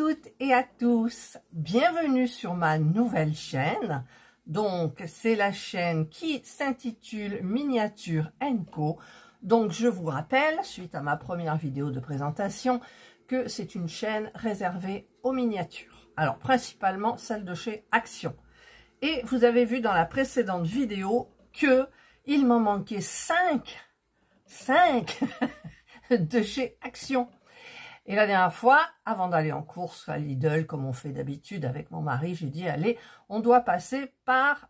toutes et à tous, bienvenue sur ma nouvelle chaîne. Donc c'est la chaîne qui s'intitule Miniature & Co. Donc je vous rappelle, suite à ma première vidéo de présentation, que c'est une chaîne réservée aux miniatures. Alors principalement celle de chez Action. Et vous avez vu dans la précédente vidéo que il m'en manquait 5 de chez Action. Et la dernière fois, avant d'aller en course à Lidl, comme on fait d'habitude avec mon mari, j'ai dit, allez, on doit passer par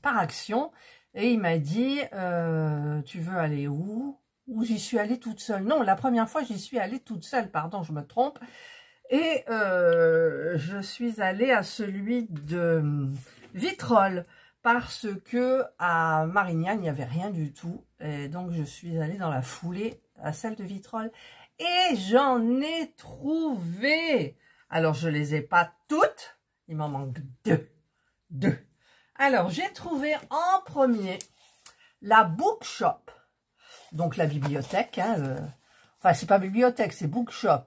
Action. Et il m'a dit, tu veux aller où? Ou j'y suis allée toute seule. Non, la première fois, j'y suis allée toute seule, pardon, je me trompe. Et je suis allée à celui de Vitrolles, parce que à Marignane, il n'y avait rien du tout. Et donc, je suis allée dans la foulée à celle de Vitrolles. Et j'en ai trouvé. Alors, je les ai pas toutes. Il m'en manque deux. Alors, j'ai trouvé en premier la Bookshop. Donc, la bibliothèque. Hein, enfin, c'est pas bibliothèque, c'est Bookshop.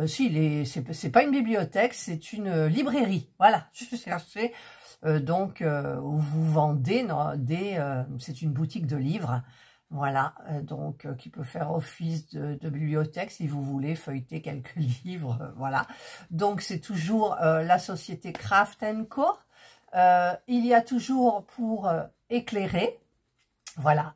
Si, c'est pas une bibliothèque, c'est une librairie. Voilà, je cherchais. Où vous vendez c'est une boutique de livres. Voilà, qui peut faire office de bibliothèque si vous voulez feuilleter quelques livres, voilà. Donc c'est toujours la société Craft & Co. Il y a toujours pour éclairer, voilà.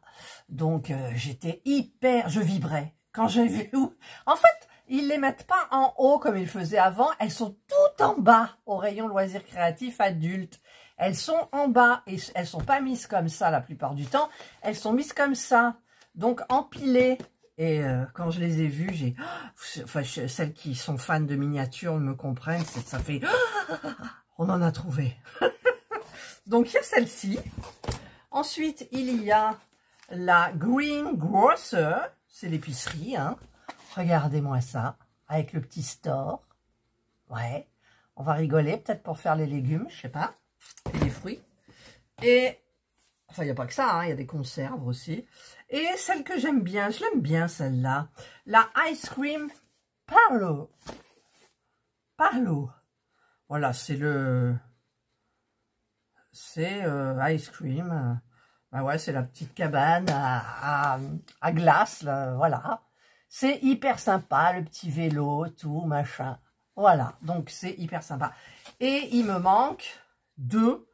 Donc je vibrais quand j'ai vu où. En fait, ils les mettent pas en haut comme ils faisaient avant, elles sont toutes en bas au rayon loisirs créatifs adultes. Elles sont en bas et elles sont pas mises comme ça la plupart du temps. Elles sont mises comme ça, donc empilées. Et quand je les ai vues, celles qui sont fans de miniatures me comprennent. Ça fait, on en a trouvé. Donc il y a celle-ci. Ensuite il y a la Greengrocer, c'est l'épicerie. Hein. Regardez-moi ça, avec le petit store. Ouais, on va rigoler peut-être pour faire les légumes, je sais pas. Et des fruits. Et, enfin, il n'y a pas que ça, hein, il y a des conserves aussi. Et celle que j'aime bien, je l'aime bien celle-là, la Ice Cream Parlour. Voilà, c'est Ice Cream. Bah ouais, c'est la petite cabane à glace, là, voilà. C'est hyper sympa, le petit vélo, tout, machin. Voilà, donc c'est hyper sympa. Et il me manque 2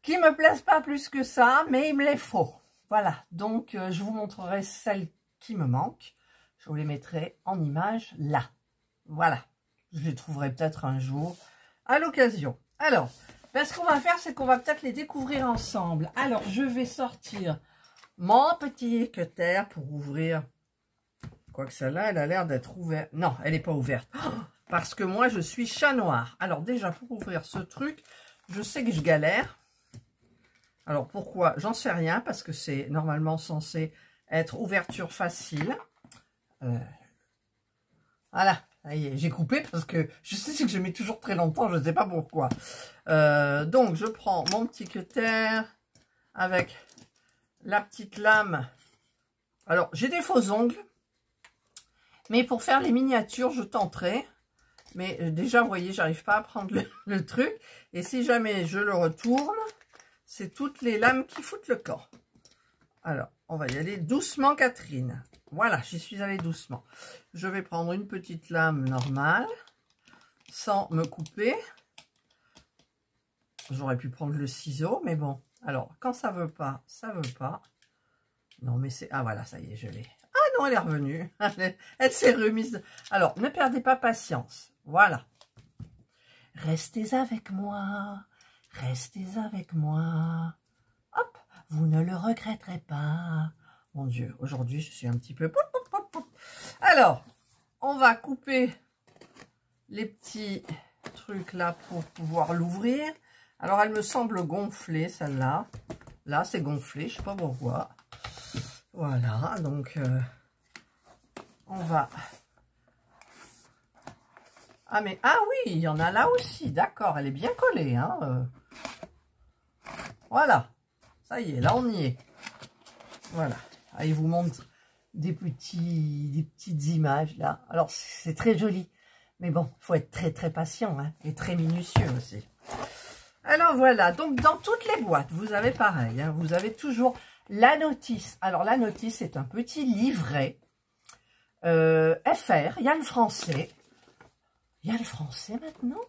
qui me plaisent pas plus que ça, mais il me les faut. Voilà, donc je vous montrerai celles qui me manquent. Je vous les mettrai en image là. Voilà, je les trouverai peut-être un jour à l'occasion. Alors, ce qu'on va faire, c'est qu'on va peut-être les découvrir ensemble. Alors, je vais sortir mon petit cutter pour ouvrir. Quoique celle-là, elle a l'air d'être ouverte. Non, elle n'est pas ouverte. Parce que moi, je suis chat noir. Alors déjà, pour ouvrir ce truc, je sais que je galère. Alors pourquoi? J'en sais rien, parce que c'est normalement censé être ouverture facile. Voilà, ça y est, j'ai coupé parce que je sais que je mets toujours très longtemps, je ne sais pas pourquoi. Donc je prends mon petit cutter avec la petite lame. Alors j'ai des faux ongles, mais pour faire les miniatures, je tenterai. Mais déjà, vous voyez, j'arrive pas à prendre le truc. Et si jamais je le retourne, c'est toutes les lames qui foutent le camp. Alors, on va y aller doucement, Catherine. Voilà, j'y suis allée doucement. Je vais prendre une petite lame normale, sans me couper. J'aurais pu prendre le ciseau, mais bon. Alors, quand ça veut pas, ça veut pas. Non, mais c'est... Ah, voilà, ça y est, je l'ai. Ah non, elle est revenue. Elle s'est remise. Alors, ne perdez pas patience. Voilà. Restez avec moi. Restez avec moi. Hop, vous ne le regretterez pas. Mon Dieu, aujourd'hui, je suis un petit peu... Alors, on va couper les petits trucs là pour pouvoir l'ouvrir. Alors, elle me semble gonflée, celle-là. Là, c'est gonflé, je sais pas pourquoi. Voilà, donc... on va... Ah, mais... Ah oui, il y en a là aussi. D'accord, elle est bien collée. Hein, Voilà. Ça y est, là, on y est. Voilà. Ah, il vous montre des petites images, là. Alors, c'est très joli. Mais bon, il faut être très très patient, hein, et très minutieux aussi. Alors voilà, donc dans toutes les boîtes, vous avez pareil, hein, vous avez toujours la notice. Alors la notice, c'est un petit livret FR, il y a le français. Il y a le français maintenant?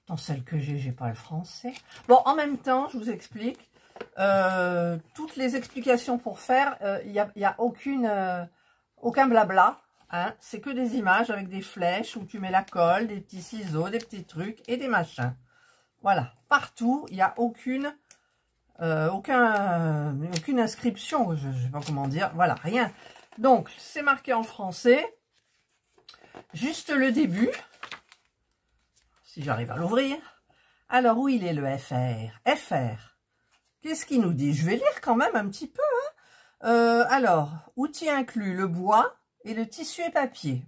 Dans celle que j'ai pas le français. Bon, en même temps, je vous explique. Toutes les explications pour faire, il y a aucun blabla. Hein, c'est que des images avec des flèches où tu mets la colle, des petits ciseaux, des petits trucs et des machins. Voilà, partout, il n'y a aucune inscription, je ne sais pas comment dire, voilà, rien. Donc, c'est marqué en français, juste le début, si j'arrive à l'ouvrir. Alors, où il est le FR? FR, qu'est-ce qu'il nous dit? Je vais lire quand même un petit peu. Hein. Alors, outils inclus, le bois et le tissu et papier.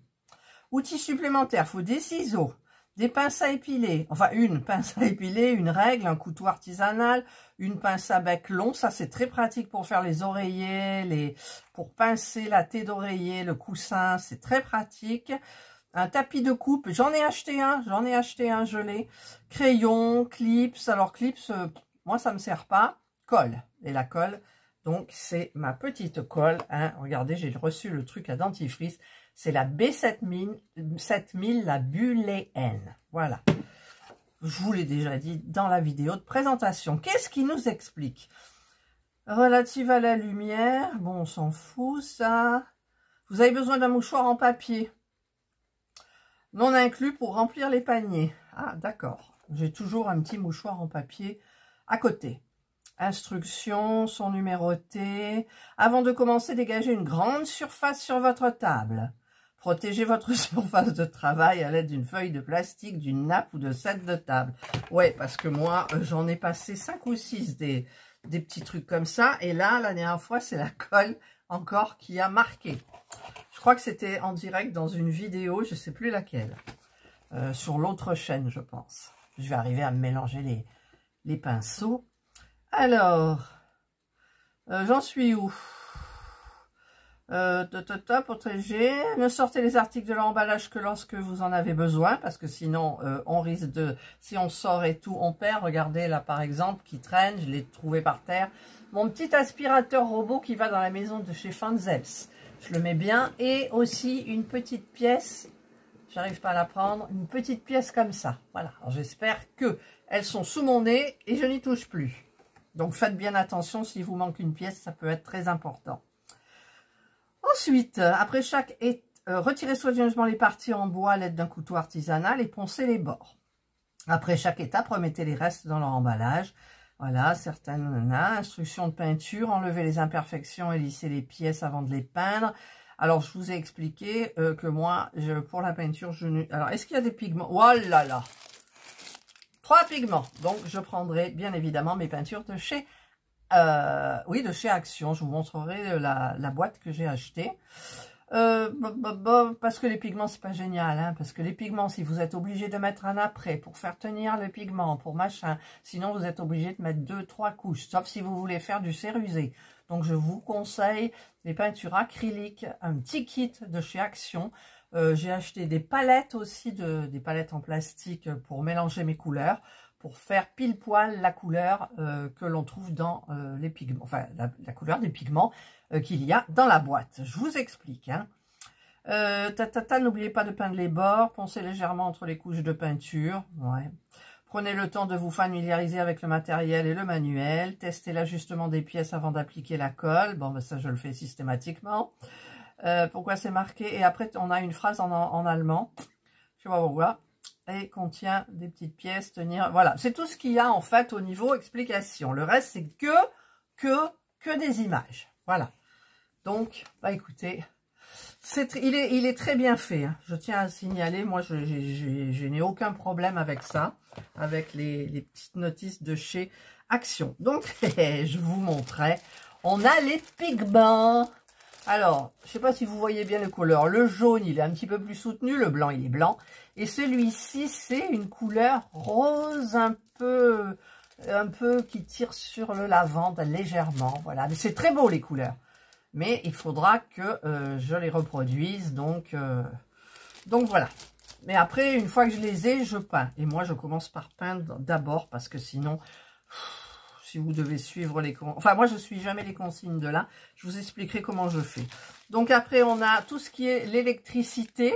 Outils supplémentaires, il faut des ciseaux, des pinces à épiler, enfin une pince à épiler, une règle, un couteau artisanal, une pince à bec long, ça c'est très pratique pour faire les oreillers, pour pincer la tête d'oreiller, le coussin, c'est très pratique. Un tapis de coupe, j'en ai acheté un, je l'ai. Crayon, clips, alors clips, moi ça me sert pas. Colle, et la colle, donc c'est ma petite colle, hein. Regardez, j'ai reçu le truc à dentifrice, c'est la B7000, la Boolean, voilà. Je vous l'ai déjà dit dans la vidéo de présentation. Qu'est-ce qui nous explique? Relative à la lumière, bon on s'en fout ça. Vous avez besoin d'un mouchoir en papier. Non inclus pour remplir les paniers. Ah, d'accord. J'ai toujours un petit mouchoir en papier à côté. Instructions sont numérotées. Avant de commencer, dégagez une grande surface sur votre table. Protégez votre surface de travail à l'aide d'une feuille de plastique, d'une nappe ou de set de table. Ouais, parce que moi, j'en ai passé 5 ou 6 des petits trucs comme ça. Et là, la dernière fois, c'est la colle encore qui a marqué. Je crois que c'était en direct dans une vidéo, je ne sais plus laquelle. Sur l'autre chaîne, je pense. Je vais arriver à me mélanger les pinceaux. Alors, j'en suis où? Protéger. Ne sortez les articles de l'emballage que lorsque vous en avez besoin, parce que sinon, on risque de... Si on sort et tout, on perd. Regardez là, par exemple, qui traîne. Je l'ai trouvé par terre. Mon petit aspirateur robot qui va dans la maison de chez Fanzels. Je le mets bien. Et aussi une petite pièce. J'arrive pas à la prendre. Une petite pièce comme ça. Voilà. Alors, j'espère que elles sont sous mon nez et je n'y touche plus. Donc, faites bien attention. S'il vous manque une pièce, ça peut être très important. Ensuite, après chaque retirez soigneusement les parties en bois à l'aide d'un couteau artisanal et poncez les bords. Après chaque étape, remettez les restes dans leur emballage. Voilà, certaines instructions de peinture, enlevez les imperfections et lissez les pièces avant de les peindre. Alors, je vous ai expliqué que moi, pour la peinture, alors, est-ce qu'il y a des pigments? Oh là là! 3 pigments. Donc, je prendrai bien évidemment mes peintures de chez... oui, de chez Action. Je vous montrerai la boîte que j'ai achetée. Parce que les pigments, c'est pas génial. Hein, parce que les pigments, si vous êtes obligé de mettre un après pour faire tenir le pigment, pour machin, sinon vous êtes obligé de mettre 2-3 couches. Sauf si vous voulez faire du cérusé. Donc, je vous conseille les peintures acryliques, un petit kit de chez Action. J'ai acheté des palettes aussi, des palettes en plastique pour mélanger mes couleurs, pour faire pile poil la couleur que l'on trouve dans les pigments, enfin la couleur des pigments qu'il y a dans la boîte. Je vous explique. Hein. N'oubliez pas de peindre les bords, poncez légèrement entre les couches de peinture. Ouais. Prenez le temps de vous familiariser avec le matériel et le manuel. Testez l'ajustement des pièces avant d'appliquer la colle. Bon, ben ça, je le fais systématiquement. Pourquoi c'est marqué? Et après, on a une phrase en allemand. Je sais pas pourquoi. Et contient des petites pièces, tenir... Voilà, c'est tout ce qu'il y a, en fait, au niveau explication. Le reste, c'est que des images. Voilà. Donc, bah écoutez... Il est très bien fait, hein. Je tiens à signaler, moi je n'ai aucun problème avec ça, avec les petites notices de chez Action. Donc je vous montrais, on a les pigments. Alors, je ne sais pas si vous voyez bien les couleurs, le jaune il est un petit peu plus soutenu, le blanc il est blanc, et celui-ci c'est une couleur rose un peu qui tire sur le lavande légèrement, voilà, mais c'est très beau les couleurs. Mais il faudra que je les reproduise, donc voilà. Mais après, une fois que je les ai, je peins. Et moi, je commence par peindre d'abord parce que sinon, si vous devez suivre les consignes... Enfin, moi, je ne suis jamais les consignes de là. Je vous expliquerai comment je fais. Donc après, on a tout ce qui est l'électricité.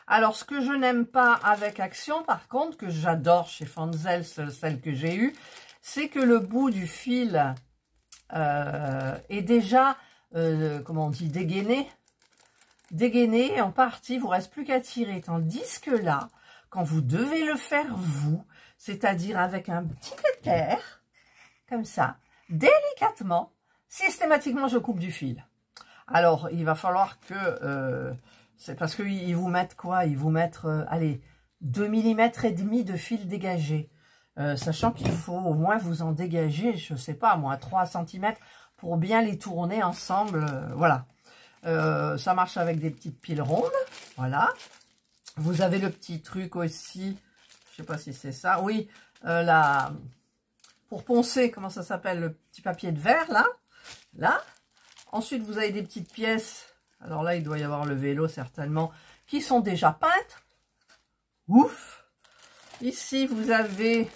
Alors, ce que je n'aime pas avec Action, par contre, que j'adore chez Fanzel, celle que j'ai eue, c'est que le bout du fil est déjà, comment on dit, dégainé en partie, il vous reste plus qu'à tirer. Tandis que là, quand vous devez le faire vous, c'est-à-dire avec un petit éther, comme ça, délicatement, systématiquement, je coupe du fil. Alors, il va falloir que... c'est parce qu'ils vous mettent quoi? Ils vous mettent, allez, 2 mm et demi de fil dégagé. Sachant qu'il faut au moins vous en dégager, je sais pas, moi, 3 cm pour bien les tourner ensemble. Voilà. Ça marche avec des petites piles rondes. Voilà. Vous avez le petit truc aussi. Je sais pas si c'est ça. Oui, pour poncer, comment ça s'appelle? Le petit papier de verre, là. Là. Ensuite, vous avez des petites pièces. Alors là, il doit y avoir le vélo, certainement, qui sont déjà peintes. Ouf! Ici, vous avez,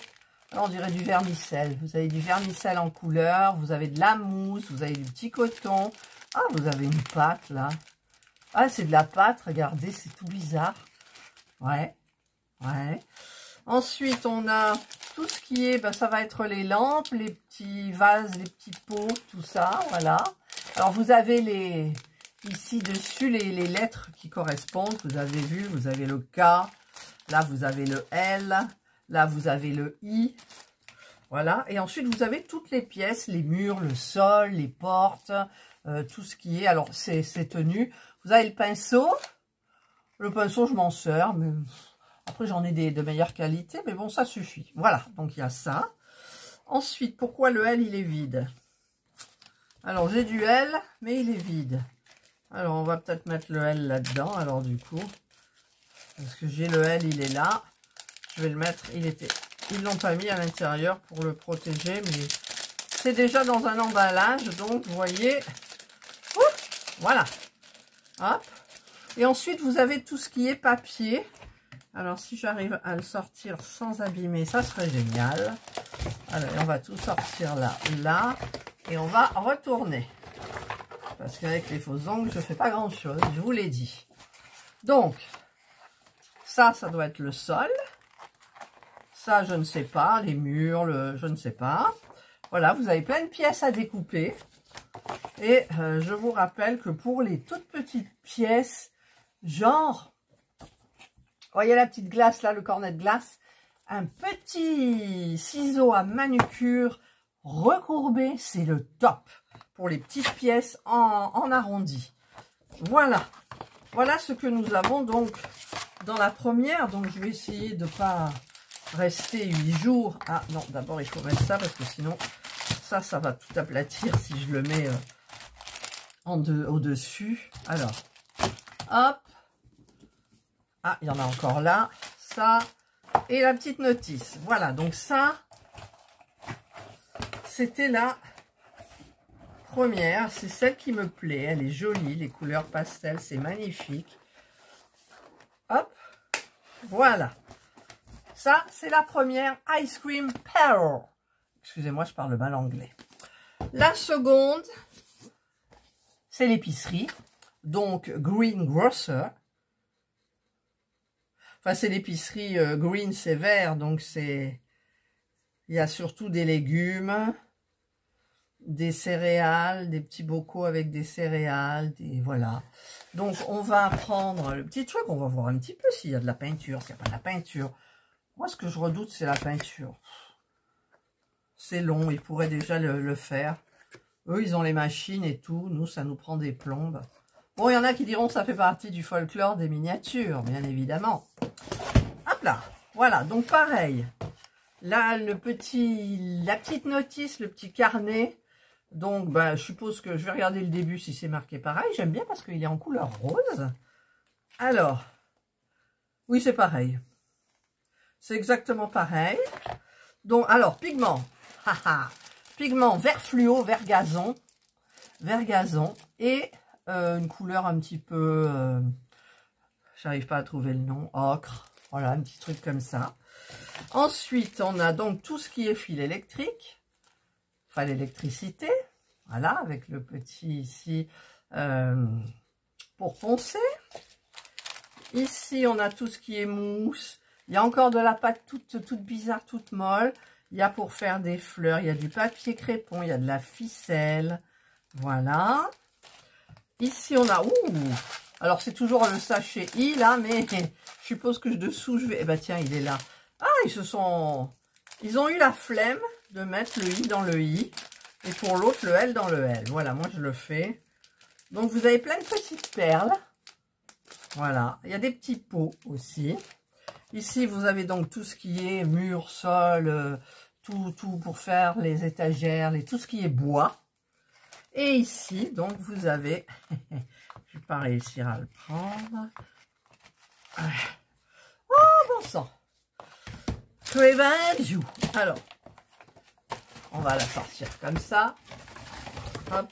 on dirait du vermicelle. Vous avez du vermicelle en couleur. Vous avez de la mousse. Vous avez du petit coton. Ah, vous avez une pâte, là. Ah, c'est de la pâte. Regardez, c'est tout bizarre. Ouais. Ouais. Ensuite, on a tout ce qui est, ben, ça va être les lampes, les petits vases, les petits pots, tout ça, voilà. Alors, vous avez ici dessus les lettres qui correspondent. Vous avez vu, vous avez le K, là, vous avez le L, là, vous avez le I. Voilà. Et ensuite, vous avez toutes les pièces, les murs, le sol, les portes, tout ce qui est. Alors, c'est tenu. Vous avez le pinceau. Le pinceau, je m'en sers, mais... Après, j'en ai de meilleure qualité, mais bon, ça suffit. Voilà, donc il y a ça. Ensuite, pourquoi le L, il est vide? Alors, j'ai du L, mais il est vide. Alors, on va peut-être mettre le L là-dedans, alors du coup. Parce que j'ai le L, il est là. Je vais le mettre, ils l'ont pas mis à l'intérieur pour le protéger, mais c'est déjà dans un emballage, donc, vous voyez. Ouf, voilà. Hop. Et ensuite, vous avez tout ce qui est papier. Alors, si j'arrive à le sortir sans abîmer, ça serait génial. Alors, on va tout sortir là, et on va retourner. Parce qu'avec les faux ongles, je ne fais pas grand-chose, je vous l'ai dit. Donc, ça doit être le sol. Ça, je ne sais pas, les murs, je ne sais pas. Voilà, vous avez plein de pièces à découper. Et je vous rappelle que pour les toutes petites pièces, genre... Voyez la petite glace là, le cornet de glace, un petit ciseau à manucure recourbé, c'est le top pour les petites pièces en arrondi. Voilà, voilà ce que nous avons donc dans la première. Donc je vais essayer de ne pas rester 8 jours. Ah non, d'abord il faut mettre ça parce que sinon ça va tout aplatir si je le mets au-dessus. Alors, hop. Ah, il y en a encore là, ça, et la petite notice. Voilà, donc ça, c'était la première. C'est celle qui me plaît, elle est jolie, les couleurs pastel, c'est magnifique. Hop, voilà. Ça, c'est la première Ice Cream Pearl. Excusez-moi, je parle mal anglais. La seconde, c'est l'épicerie, donc Greengrocer. Enfin, c'est l'épicerie green, c'est vert, donc c'est... Il y a surtout des légumes, des céréales, des petits bocaux avec des céréales, voilà. Donc, on va prendre le petit truc, on va voir un petit peu s'il y a de la peinture, s'il n'y a pas de la peinture. Moi, ce que je redoute, c'est la peinture. C'est long, ils pourraient déjà le faire. Eux, ils ont les machines et tout, nous, ça nous prend des plombes. Bon, il y en a qui diront que ça fait partie du folklore des miniatures, bien évidemment. Hop là, voilà, donc pareil. Là, la petite notice, le petit carnet. Donc, bah, je suppose que je vais regarder le début si c'est marqué pareil. J'aime bien parce qu'il est en couleur rose. Alors, oui, c'est pareil. C'est exactement pareil. Donc, alors, pigment. Pigment vert fluo, vert gazon. Vert gazon. Et... une couleur un petit peu, J'arrive pas à trouver le nom. Ocre. Voilà, un petit truc comme ça. Ensuite, on a donc tout ce qui est fil électrique. Enfin, l'électricité. Voilà, avec le petit ici pour poncer. Ici, on a tout ce qui est mousse. Il y a encore de la pâte toute bizarre, toute molle. Il y a pour faire des fleurs. Il y a du papier crépon. Il y a de la ficelle. Voilà. Ici, on a... Ouh! Alors, c'est toujours le sachet I, là, mais je suppose que dessous, je vais... Eh ben, tiens, il est là. Ah, ils ont eu la flemme de mettre le I dans le I. Et pour l'autre, le L dans le L. Voilà, moi, je le fais. Donc, vous avez plein de petites perles. Voilà. Il y a des petits pots aussi. Ici, vous avez donc tout ce qui est mur, sol, tout pour faire les étagères, tout ce qui est bois. Et ici, donc, vous avez... je ne vais pas réussir à le prendre. Oh, bon sang. Très bien. Alors, on va la sortir comme ça. Hop.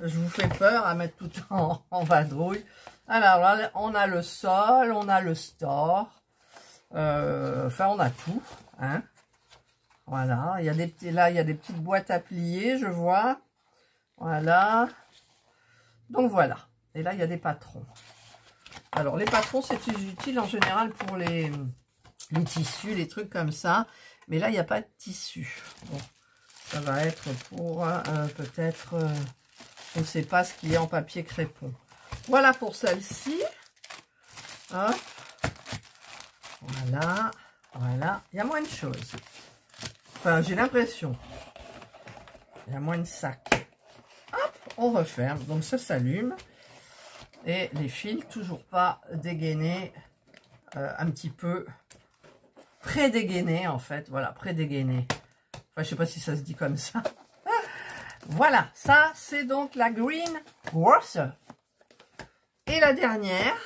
Je vous fais peur à mettre tout en vadrouille. Alors là, on a le sol, on a le store. Enfin, on a tout. Hein. Voilà. Il y a des petits, là, il y a des petites boîtes à plier, je vois. Voilà. Donc voilà. Et là, il y a des patrons. Alors, les patrons, c'est utile en général pour les tissus, les trucs comme ça. Mais là, il n'y a pas de tissu. Bon, ça va être pour peut-être... je ne sais pas ce qu'il y a en papier crépon. Voilà pour celle-ci. Hop. Voilà. Voilà. Il y a moins de choses. Enfin, j'ai l'impression. Il y a moins de sacs. Hop, on referme. Donc, ça s'allume. Et les fils, toujours pas dégainés. Un petit peu pré-dégainés, en fait. Voilà, pré-dégainés. Enfin, je sais pas si ça se dit comme ça. Voilà, ça, c'est donc la Green Grocer. Et la dernière.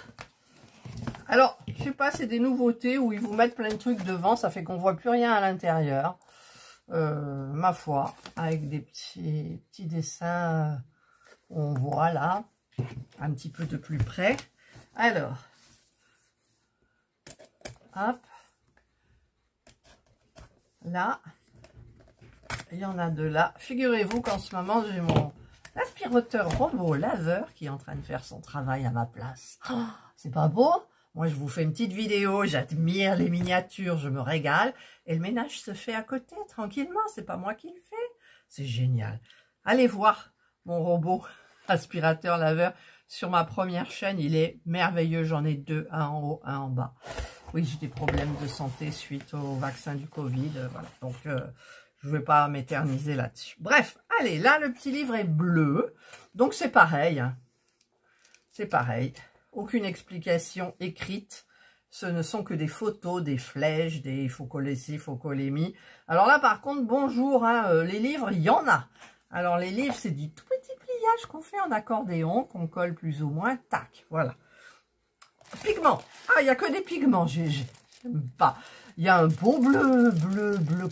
Alors, je sais pas, c'est des nouveautés où ils vous mettent plein de trucs devant. Ça fait qu'on voit plus rien à l'intérieur. Ma foi, avec des petits dessins, on voit là, un petit peu de plus près. Alors, hop, là, il y en a deux là. Figurez-vous qu'en ce moment, j'ai mon aspirateur robot laveur qui est en train de faire son travail à ma place. Oh, c'est pas beau? Moi, je vous fais une petite vidéo, j'admire les miniatures, je me régale. Et le ménage se fait à côté, tranquillement. C'est pas moi qui le fais. C'est génial. Allez voir mon robot aspirateur laveur sur ma première chaîne. Il est merveilleux. J'en ai deux, un en haut, un en bas. Oui, j'ai des problèmes de santé suite au vaccin du Covid. Voilà. Donc, je ne vais pas m'éterniser là-dessus. Bref, allez, là, le petit livre est bleu. Donc, c'est pareil. Hein. C'est pareil. Aucune explication écrite. Ce ne sont que des photos, des flèches, des il faut coller ci, il faut coller mi. Alors là, par contre, bonjour, hein, les livres, il y en a. Alors, les livres, c'est du tout petit pliage qu'on fait en accordéon, qu'on colle plus ou moins. Tac, voilà. Pigments. Ah, il n'y a que des pigments. J'aime pas. Il y a un beau bleu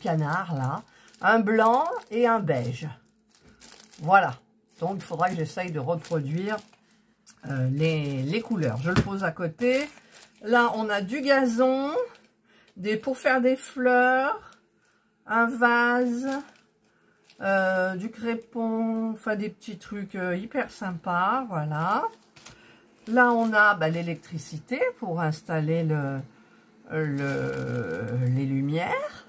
canard, là. Un blanc et un beige. Voilà. Donc, il faudra que j'essaye de reproduire les couleurs. Je le pose à côté. Là, on a du gazon, pour faire des fleurs, un vase, du crépon, enfin des petits trucs hyper sympas, voilà. Là, on a l'électricité pour installer les lumières.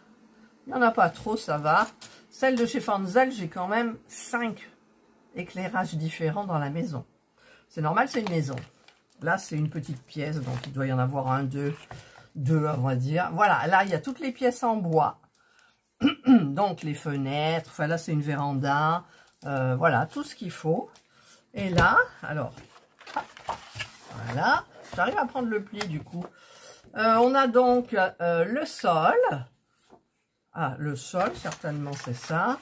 Il n'y en a pas trop, ça va. Celle de chez Fanzel, j'ai quand même 5 éclairages différents dans la maison. C'est normal, c'est une maison. Là, c'est une petite pièce, donc il doit y en avoir un, deux, on va dire. Voilà, là, il y a toutes les pièces en bois. Donc, les fenêtres, enfin là, c'est une véranda. Voilà, tout ce qu'il faut. Et là, alors, voilà, j'arrive à prendre le pli du coup. On a donc le sol. Ah, le sol, certainement, c'est ça.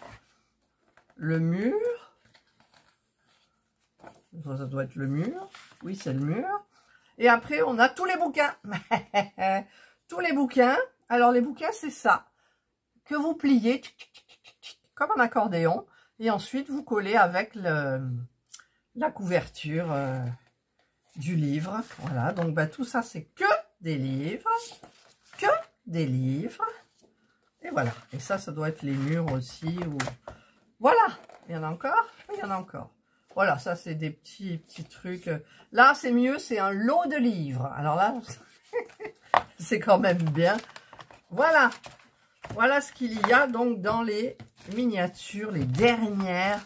Le mur. Ça doit être le mur. Oui, c'est le mur. Et après, on a tous les bouquins. Tous les bouquins. Alors, les bouquins, c'est ça. Que vous pliez comme un accordéon. Et ensuite, vous collez avec la couverture du livre. Voilà, donc bah, tout ça, c'est que des livres. Que des livres. Et voilà. Et ça doit être les murs aussi. Ou... Voilà. Il y en a encore? Il y en a encore. Voilà, ça, c'est des petits trucs. Là, c'est mieux, c'est un lot de livres. Alors là, c'est quand même bien. Voilà. Voilà ce qu'il y a donc dans les miniatures, les dernières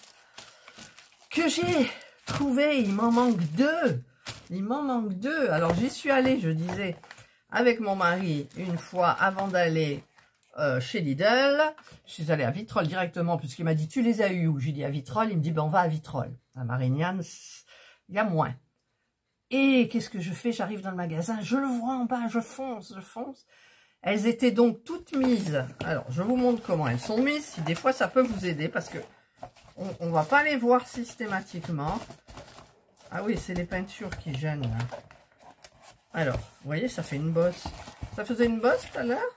que j'ai trouvées. Il m'en manque deux. Il m'en manque deux. Alors, j'y suis allée, je disais, avec mon mari une fois avant d'aller chez Lidl. Je suis allée à Vitrolles directement puisqu'il m'a dit, tu les as eu où? J'ai dit à Vitrolles. Il me dit, ben, on va à Vitrolles. À Marignane, il y a moins. Et qu'est-ce que je fais? J'arrive dans le magasin, je le vois en bas, je fonce. Elles étaient donc toutes mises. Alors, je vous montre comment elles sont mises. Si des fois, ça peut vous aider parce que on va pas les voir systématiquement. Ah oui, c'est les peintures qui gênent, là. Alors, vous voyez, ça fait une bosse. Ça faisait une bosse tout à l'heure?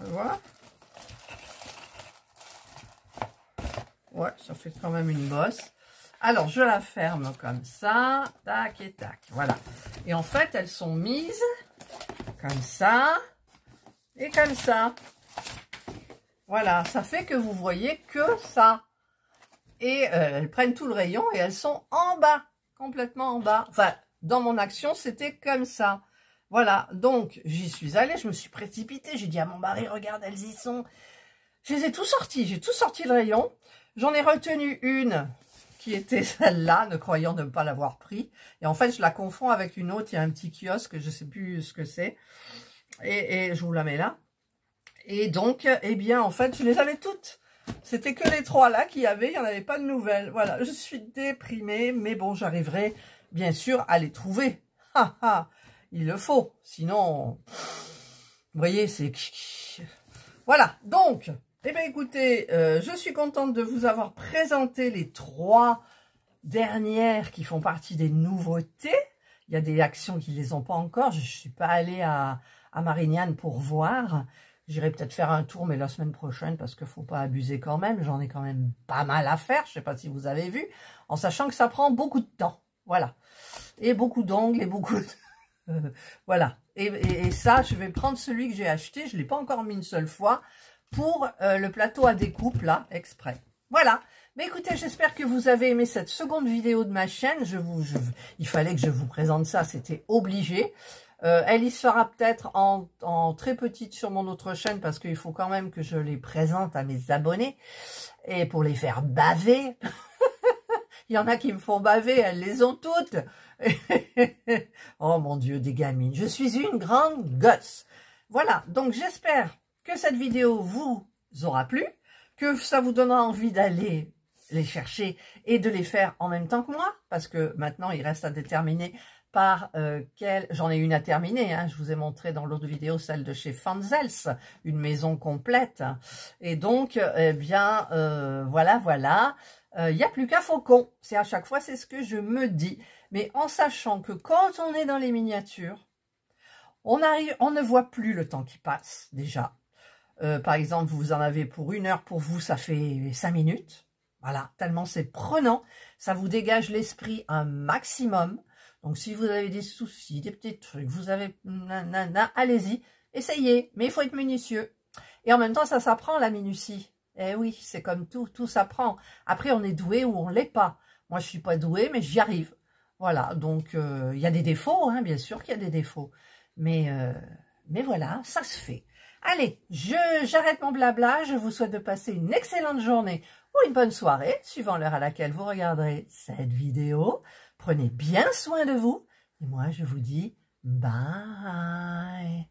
On va voir. Ouais, ça fait quand même une bosse. Alors, je la ferme comme ça. Tac et tac. Voilà. Et en fait, elles sont mises comme ça et comme ça. Voilà, ça fait que vous voyez que ça. Et elles prennent tout le rayon et elles sont en bas, complètement en bas. Enfin, dans mon action, c'était comme ça. Voilà, donc j'y suis allée, je me suis précipitée. J'ai dit à mon mari, regarde, elles y sont. Je les ai tous sortis, j'ai tout sorti le rayon. J'en ai retenu une qui était celle-là, ne croyant ne pas l'avoir pris. Et en fait, je la confonds avec une autre. Il y a un petit kiosque, je ne sais plus ce que c'est. Et je vous la mets là. Et donc, eh bien, en fait, je les avais toutes. C'était que les trois là qu'il y avait. Il n'y en avait pas de nouvelles. Voilà, je suis déprimée. Mais bon, j'arriverai bien sûr à les trouver. Ha ha, il le faut. Sinon, vous voyez, c'est... Voilà, donc... Eh bien, écoutez, je suis contente de vous avoir présenté les trois dernières qui font partie des nouveautés. Il y a des actions qui ne les ont pas encore. Je ne suis pas allée à Marignane pour voir. J'irai peut-être faire un tour, mais la semaine prochaine, parce qu'il ne faut pas abuser quand même. J'en ai quand même pas mal à faire. Je ne sais pas si vous avez vu, en sachant que ça prend beaucoup de temps. Voilà. Et beaucoup d'ongles et beaucoup de... voilà. Et ça, je vais prendre celui que j'ai acheté. Je ne l'ai pas encore mis une seule fois. Pour le plateau à découpe, là, exprès. Voilà. Mais écoutez, j'espère que vous avez aimé cette seconde vidéo de ma chaîne. Il fallait que je vous présente ça, c'était obligé. Elle y sera peut-être en très petite sur mon autre chaîne, parce qu'il faut quand même que je les présente à mes abonnés. Et pour les faire baver. Il y en a qui me font baver, elles les ont toutes. Oh mon Dieu, des gamines. Je suis une grande gosse. Voilà, donc j'espère que cette vidéo vous aura plu, que ça vous donnera envie d'aller les chercher et de les faire en même temps que moi, parce que maintenant, il reste à déterminer par quelle... J'en ai une à terminer, hein, je vous ai montré dans l'autre vidéo celle de chez Fanzels, une maison complète. Et donc, eh bien, voilà. Il n'y a plus qu'un faucon. C'est à chaque fois, c'est ce que je me dis. Mais en sachant que quand on est dans les miniatures, on ne voit plus le temps qui passe, déjà. Par exemple, vous en avez pour 1 heure, pour vous, ça fait 5 minutes. Voilà, tellement c'est prenant. Ça vous dégage l'esprit un maximum. Donc, si vous avez des soucis, des petits trucs, vous avez... allez-y, essayez. Mais il faut être minutieux. Et en même temps, ça s'apprend, la minutie. Eh oui, c'est comme tout s'apprend. Après, on est doué ou on ne l'est pas. Moi, je ne suis pas douée, mais j'y arrive. Voilà, donc, il y a des défauts, hein, bien sûr qu'il y a des défauts. Mais voilà, ça se fait. Allez, j'arrête mon blabla, je vous souhaite de passer une excellente journée ou une bonne soirée, suivant l'heure à laquelle vous regarderez cette vidéo. Prenez bien soin de vous, et moi je vous dis bye.